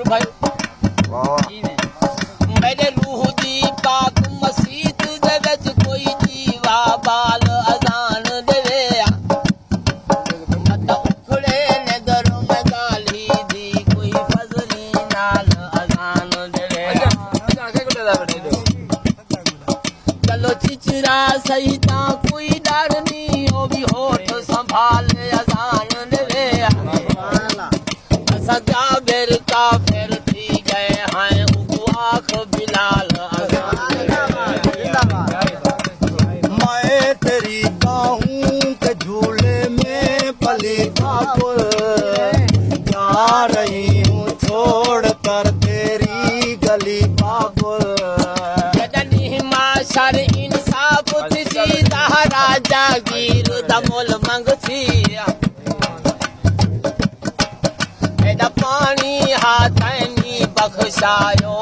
بھائی میرے روح دی پاک مسجد دے وچ کوئی جیوا بال اذان دے مت اکھڑے نے گھروں میں گالی دی کوئی فضلی نال اذان دے چلو چچرا صحیح تاں کوئی ڈر نہیں او بھی ہوٹھ سنبھالے اذان دے اسا جابر کافر تھی گئے ہیں اگو آنکھ بلال میں تیری باہوں کے جھولے میں پلی پاگل جا رہی ہوں چھوڑ کر تیری گلی پاگل جدنی معاشر انصاف تھی سیدھا جاگیر دمول منگ تھی ایڈا پانی ہاتھیں بخشایو